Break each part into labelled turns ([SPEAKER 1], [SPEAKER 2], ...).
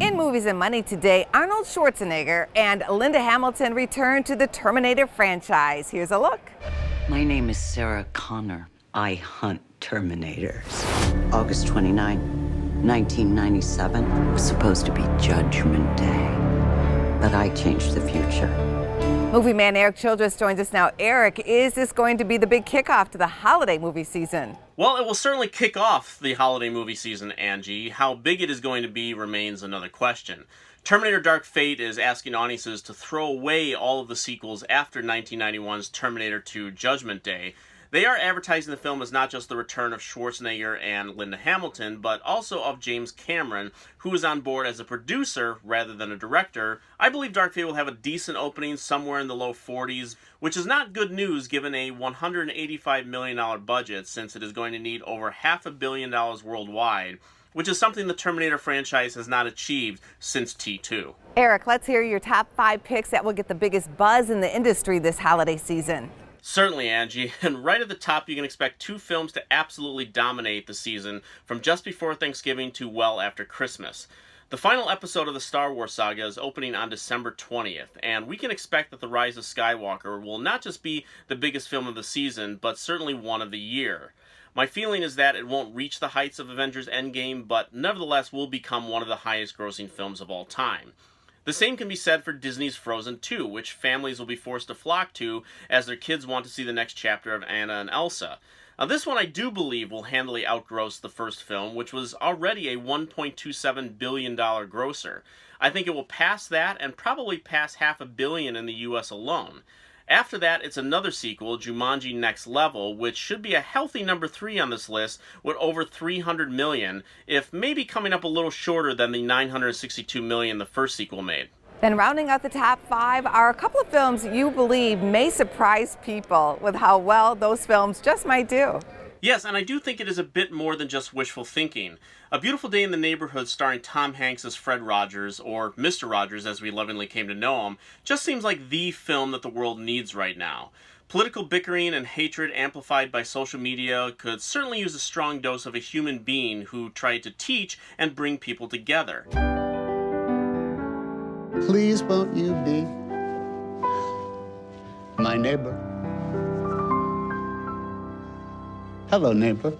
[SPEAKER 1] In Movies and Money today, Arnold Schwarzenegger and Linda Hamilton return to the Terminator franchise. Here's a look.
[SPEAKER 2] My name is Sarah Connor. I hunt Terminators. August 29, 1997 was supposed to be Judgment Day, but I changed the future.
[SPEAKER 1] Movie man Erik Childress joins us now. Erik, is this going to be the big kickoff to the holiday movie season?
[SPEAKER 3] Well, it will certainly kick off the holiday movie season, Angie. How big it is going to be remains another question. Terminator Dark Fate is asking audiences to throw away all of the sequels after 1991's Terminator 2 Judgment Day. They are advertising the film as not just the return of Schwarzenegger and Linda Hamilton, but also of James Cameron, who is on board as a producer rather than a director. I believe Dark Fate will have a decent opening somewhere in the low 40s, which is not good news given a $185 million budget, since it is going to need over $500 million worldwide, which is something the Terminator franchise has not achieved since T2.
[SPEAKER 1] Erik, let's hear your top 5 picks that will get the biggest buzz in the industry this holiday season.
[SPEAKER 3] Certainly, Angie. And right at the top, you can expect 2 films to absolutely dominate the season, from just before Thanksgiving to well after Christmas. The final episode of the Star Wars saga is opening on December 20th, and we can expect that The Rise of Skywalker will not just be the biggest film of the season, but certainly one of the year. My feeling is that it won't reach the heights of Avengers Endgame, but nevertheless will become one of the highest grossing films of all time. The same can be said for Disney's Frozen 2, which families will be forced to flock to as their kids want to see the next chapter of Anna and Elsa. Now, this one I do believe will handily outgross the first film, which was already a $1.27 billion grosser. I think it will pass that and probably pass $500 million in the US alone. After that, it's another sequel, Jumanji Next Level, which should be a healthy number 3 on this list with over $300 million, if maybe coming up a little shorter than the $962 million the first sequel made.
[SPEAKER 1] Then rounding out the top 5 are a couple of films you believe may surprise people with how well those films just might do.
[SPEAKER 3] Yes, and I do think it is a bit more than just wishful thinking. A Beautiful Day in the Neighborhood starring Tom Hanks as Fred Rogers, or Mr. Rogers as we lovingly came to know him, just seems like the film that the world needs right now. Political bickering and hatred amplified by social media could certainly use a strong dose of a human being who tried to teach and bring people together.
[SPEAKER 4] Please won't you be my neighbor? Hello, neighbor.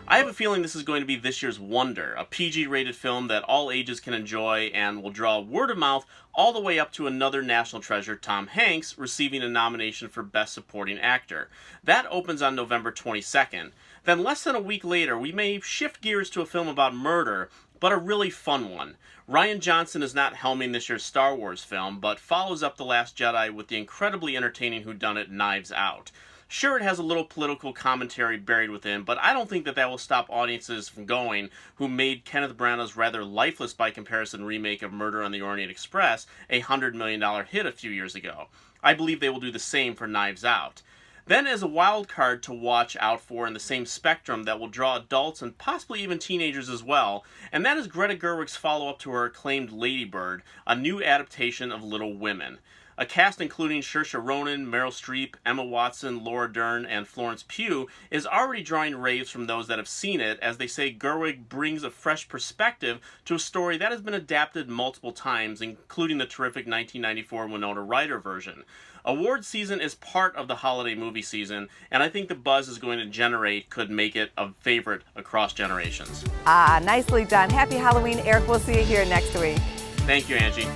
[SPEAKER 3] I have a feeling this is going to be this year's wonder, a PG-rated film that all ages can enjoy and will draw word of mouth all the way up to another national treasure, Tom Hanks, receiving a nomination for Best Supporting Actor. That opens on November 22nd. Then less than a week later, we may shift gears to a film about murder, but a really fun one. Rian Johnson is not helming this year's Star Wars film, but follows up The Last Jedi with the incredibly entertaining whodunit Knives Out. Sure, it has a little political commentary buried within, but I don't think that will stop audiences from going who made Kenneth Branagh's rather lifeless by comparison remake of Murder on the Orient Express a $100 million hit a few years ago. I believe they will do the same for Knives Out. Then as a wild card to watch out for in the same spectrum that will draw adults and possibly even teenagers as well, and that is Greta Gerwig's follow-up to her acclaimed Lady Bird, a new adaptation of Little Women. A cast including Saoirse Ronan, Meryl Streep, Emma Watson, Laura Dern, and Florence Pugh is already drawing raves from those that have seen it, as they say Gerwig brings a fresh perspective to a story that has been adapted multiple times, including the terrific 1994 Winona Ryder version. Award season is part of the holiday movie season, and I think the buzz is going to generate could make it a favorite across generations.
[SPEAKER 1] Nicely done. Happy Halloween, Erik. We'll see you here next week.
[SPEAKER 3] Thank you, Angie.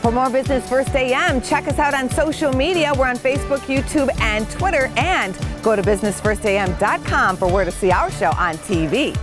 [SPEAKER 1] For more Business First AM, check us out on social media. We're on Facebook, YouTube, and Twitter. And go to businessfirstam.com for where to see our show on TV.